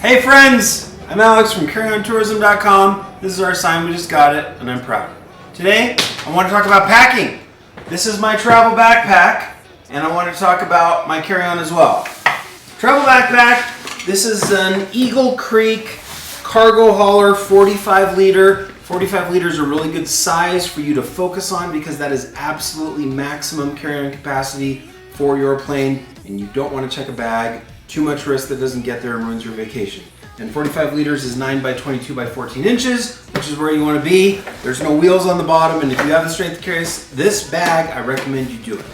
Hey friends, I'm Alex from CarryOnTourism.com. This is our sign, we just got it, and I'm proud. Today, I want to talk about packing. This is my travel backpack, and I want to talk about my carry-on as well. Travel backpack, this is an Eagle Creek cargo hauler 45 liter. 45 liters is a really good size for you to focus on because that is absolutely maximum carry-on capacity for your plane, and you don't want to check a bag. Too much risk that doesn't get there and ruins your vacation. And 45 liters is 9 by 22 by 14 inches, which is where you want to be. There's no wheels on the bottom, and if you have the strength to carry this bag, I recommend you do it.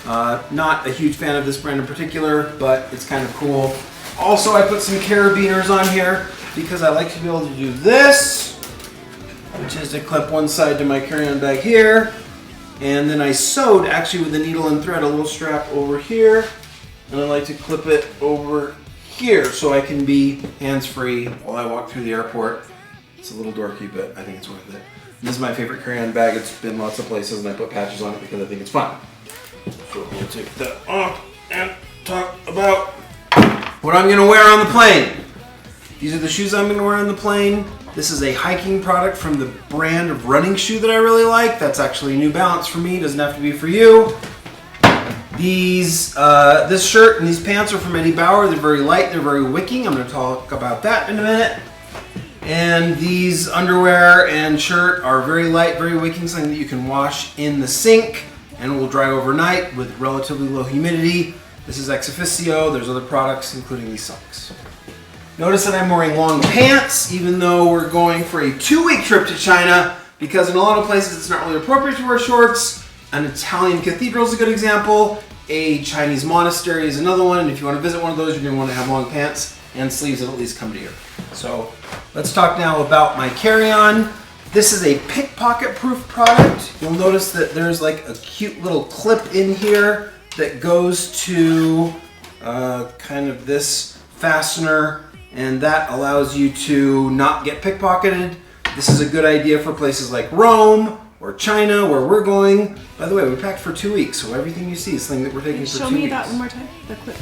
Not a huge fan of this brand in particular, but it's kind of cool. Also, I put some carabiners on here because I like to be able to do this, which is to clip one side to my carry-on bag here. And then I sewed, actually with a needle and thread, a little strap over here. And I like to clip it over here so I can be hands-free while I walk through the airport. It's a little dorky, but I think it's worth it. This is my favorite carry-on bag. It's been lots of places and I put patches on it because I think it's fun. So we'll take that off and talk about what I'm gonna wear on the plane. These are the shoes I'm gonna wear on the plane. This is a hiking product from the brand of running shoe that I really like. That's actually New Balance for me, doesn't have to be for you. This shirt and these pants are from Eddie Bauer. They're very light, they're very wicking. I'm going to talk about that in a minute. And these underwear and shirt are very light, very wicking, something that you can wash in the sink and will dry overnight with relatively low humidity. This is ex officio. There's other products, including these socks. Notice that I'm wearing long pants, even though we're going for a 2-week trip to China, because in a lot of places it's not really appropriate to wear shorts. An Italian cathedral is a good example. A Chinese monastery is another one. And if you want to visit one of those, you're going to want to have long pants and sleeves that at least come to here. So let's talk now about my carry-on. This is a pickpocket-proof product. You'll notice that there's like a cute little clip in here that goes to kind of this fastener, and that allows you to not get pickpocketed. This is a good idea for places like Rome or China, where we're going. By the way, we packed for 2 weeks, so everything you see is something that we're taking for 2 weeks. Show me that one more time, the clip.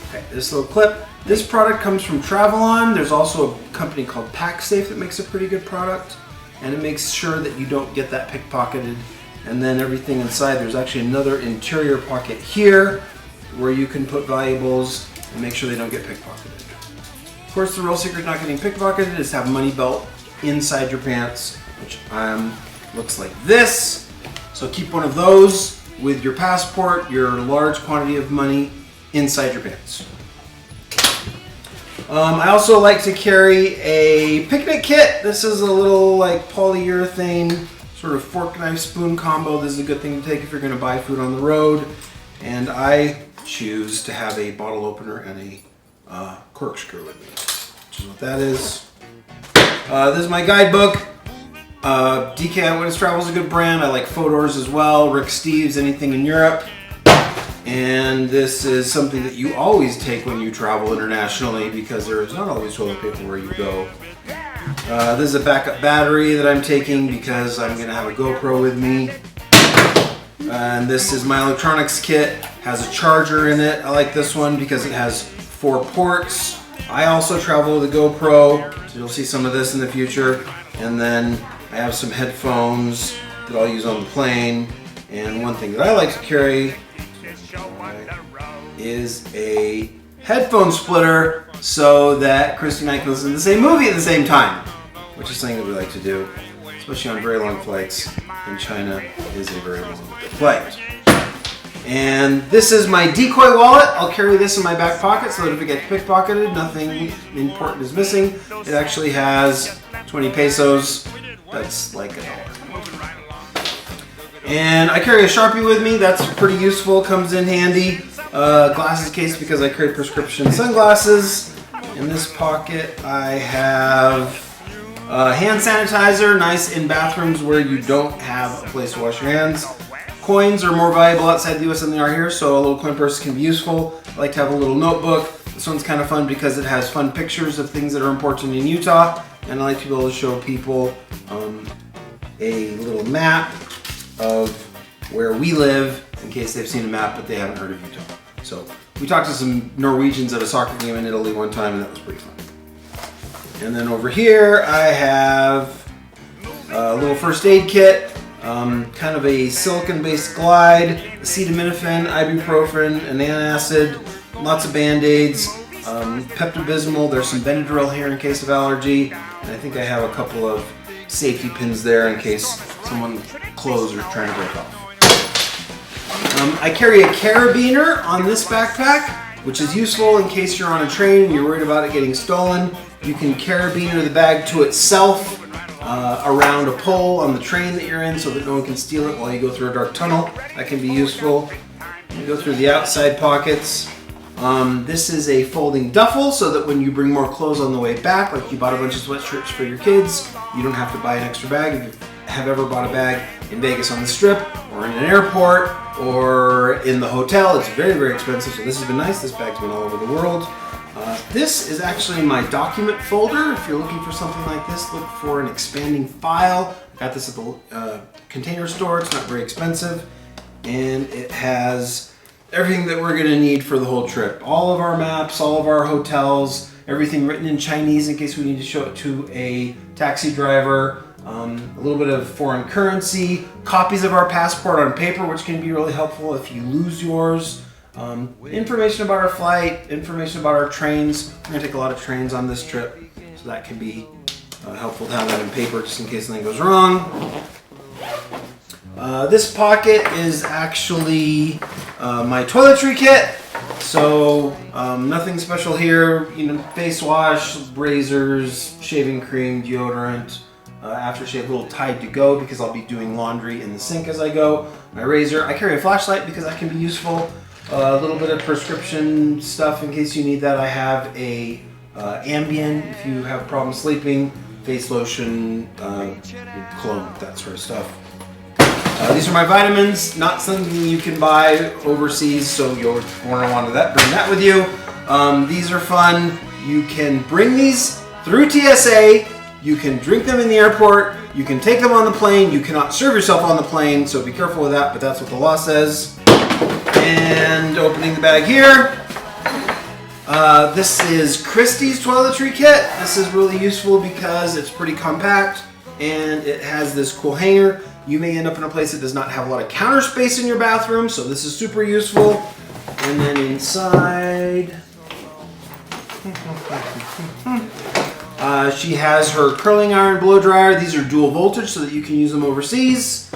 Okay, this little clip. This product comes from Travelon. There's also a company called PackSafe that makes a pretty good product, and it makes sure that you don't get that pickpocketed. And then everything inside, there's actually another interior pocket here where you can put valuables and make sure they don't get pickpocketed. Of course, the real secret not getting pickpocketed is to have a money belt inside your pants, which looks like this. So keep one of those with your passport, your large quantity of money inside your pants. I also like to carry a picnic kit. This is a little like polyurethane sort of fork, knife, spoon combo. This is a good thing to take if you're going to buy food on the road. And I choose to have a bottle opener and a corkscrew with me, which is what that is. This is my guidebook. DK Eyewitness Travel is a good brand. I like Fodor's as well. Rick Steves, anything in Europe. And this is something that you always take when you travel internationally because there is not always toilet paper where you go. This is a backup battery that I'm taking because I'm going to have a GoPro with me. And this is my electronics kit. Has a charger in it. I like this one because it has 4 ports. I also travel with a GoPro, so you'll see some of this in the future. And then I have some headphones that I'll use on the plane. And one thing that I like to carry is a headphone splitter so that Christy and I can listen to the same movie at the same time, which is something that we like to do, especially on very long flights. And China is a very long flight. And this is my decoy wallet. I'll carry this in my back pocket so that if it gets pickpocketed, nothing important is missing. It actually has 20 pesos. That's like $1. And I carry a Sharpie with me. That's pretty useful, comes in handy. Glasses case because I carry prescription sunglasses. In this pocket I have hand sanitizer, nice in bathrooms where you don't have a place to wash your hands. Coins are more valuable outside the US than they are here, so a little coin purse can be useful. I like to have a little notebook. This one's kind of fun because it has fun pictures of things that are important in Utah, and I like to be able to show people a little map of where we live in case they've seen a map but they haven't heard of Utah. So we talked to some Norwegians at a soccer game in Italy one time, and that was pretty fun. And then over here I have a little first aid kit, kind of a silicone-based glide, acetaminophen, ibuprofen, an antacid, lots of Band-Aids, Pepto-Bismol. There's some Benadryl here in case of allergy, and I think I have a couple of safety pins there in case someone's clothes are trying to break off. I carry a carabiner on this backpack, which is useful in case you're on a train and you're worried about it getting stolen. You can carabiner the bag to itself around a pole on the train that you're in so that no one can steal it while you go through a dark tunnel. That can be useful. You go through the outside pockets. This is a folding duffel so that when you bring more clothes on the way back, like you bought a bunch of sweatshirts for your kids, you don't have to buy an extra bag. If you have ever bought a bag in Vegas on the Strip or in an airport or in the hotel, it's very, very expensive, so this has been nice. This bag's been all over the world. This is actually my document folder. If you're looking for something like this, look for an expanding file. I got this at the Container Store. It's not very expensive, and it has everything that we're gonna need for the whole trip. All of our maps, all of our hotels, everything written in Chinese in case we need to show it to a taxi driver, a little bit of foreign currency, copies of our passport on paper, which can be really helpful if you lose yours, information about our flight, information about our trains. We're gonna take a lot of trains on this trip, so that can be helpful to have that in paper just in case something goes wrong. This pocket is actually my toiletry kit. So nothing special here. You know, face wash, razors, shaving cream, deodorant, aftershave, a little Tide to go because I'll be doing laundry in the sink as I go. My razor. I carry a flashlight because that can be useful. A little bit of prescription stuff in case you need that. I have a Ambien if you have problems sleeping, face lotion, cologne, that sort of stuff. These are my vitamins, not something you can buy overseas, so you'll want to bring that with you. These are fun. You can bring these through TSA. You can drink them in the airport. You can take them on the plane. You cannot serve yourself on the plane, so be careful with that, but that's what the law says. And opening the bag here. This is Christie's toiletry kit. This is really useful because it's pretty compact and it has this cool hanger. You may end up in a place that does not have a lot of counter space in your bathroom, so this is super useful. And then inside, she has her curling iron blow dryer. These are dual voltage so that you can use them overseas.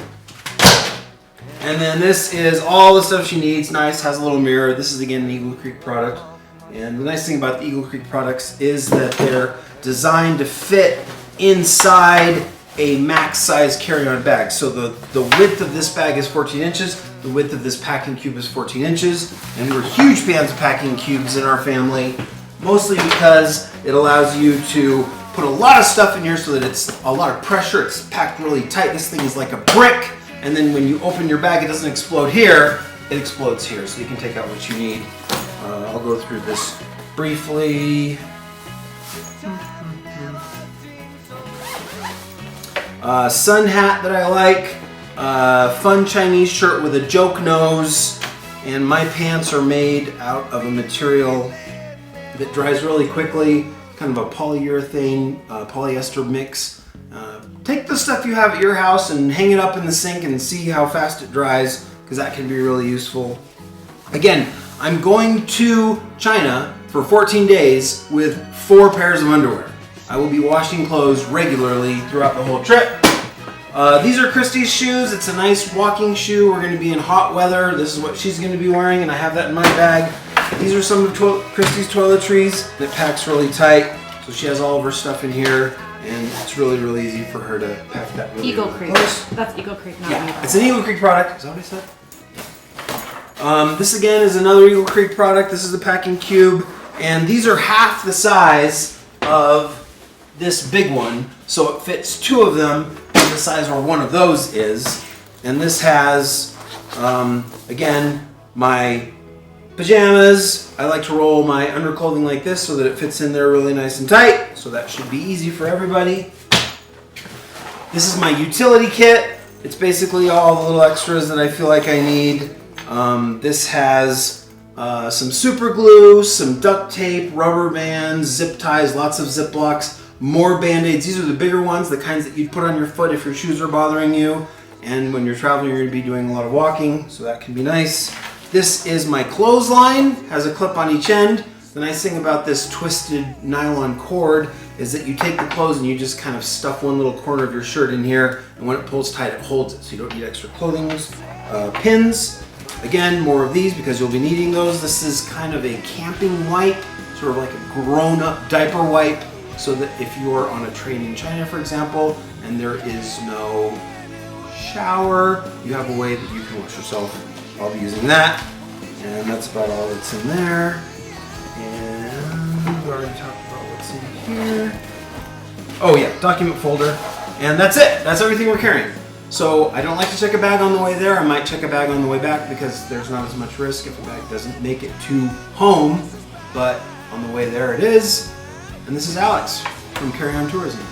And then this is all the stuff she needs. Nice, has a little mirror. This is again an Eagle Creek product. And the nice thing about the Eagle Creek products is that they're designed to fit inside a max size carry-on bag. So the width of this bag is 14 inches. The width of this packing cube is 14 inches. And we're huge fans of packing cubes in our family, mostly because it allows you to put a lot of stuff in here so that it's a lot of pressure. It's packed really tight. This thing is like a brick. And then when you open your bag, it doesn't explode here. It explodes here, so you can take out what you need. I'll go through this briefly. Sun hat that I like, fun Chinese shirt with a joke nose, and my pants are made out of a material that dries really quickly, kind of a polyurethane, polyester mix. Take the stuff you have at your house and hang it up in the sink and see how fast it dries, because that can be really useful. Again, I'm going to China for 14 days with 4 pairs of underwear. I will be washing clothes regularly throughout the whole trip. These are Christie's shoes. It's a nice walking shoe. We're going to be in hot weather. This is what she's going to be wearing, and I have that in my bag. These are some of Christie's toiletries that packs really tight. So she has all of her stuff in here, and it's really, really easy for her to pack that really, Eagle really Creek. close. That's Eagle Creek, not Yeah, Eagle. it's an Eagle Creek product. Is that what I said? This again is another Eagle Creek product. This is the packing cube, and these are half the size of this big one, so it fits 2 of them in the size where one of those is. And this has, again, my pajamas. I like to roll my underclothing like this so that it fits in there really nice and tight, so that should be easy for everybody. This is my utility kit. It's basically all the little extras that I feel like I need. This has some super glue, some duct tape, rubber bands, zip ties, lots of Ziplocs. more Band-Aids. These are the bigger ones, the kinds that you'd put on your foot if your shoes are bothering you. And when you're traveling, you're going to be doing a lot of walking, so that can be nice. This is my clothesline, has a clip on each end. The nice thing about this twisted nylon cord is that you take the clothes and you just kind of stuff one little corner of your shirt in here, and when it pulls tight, it holds it, so you don't need extra clothing pins. Again, more of these because you'll be needing those. This is kind of a camping wipe, sort of like a grown-up diaper wipe, so that if you're on a train in China, for example, and there is no shower, you have a way that you can wash yourself. I'll be using that, and that's about all that's in there. And we already talked about what's in here. Oh yeah, document folder, and that's it. That's everything we're carrying. So I don't like to check a bag on the way there. I might check a bag on the way back because there's not as much risk if a bag doesn't make it to home, but on the way there it is. And this is Alex from Carry On Tourism.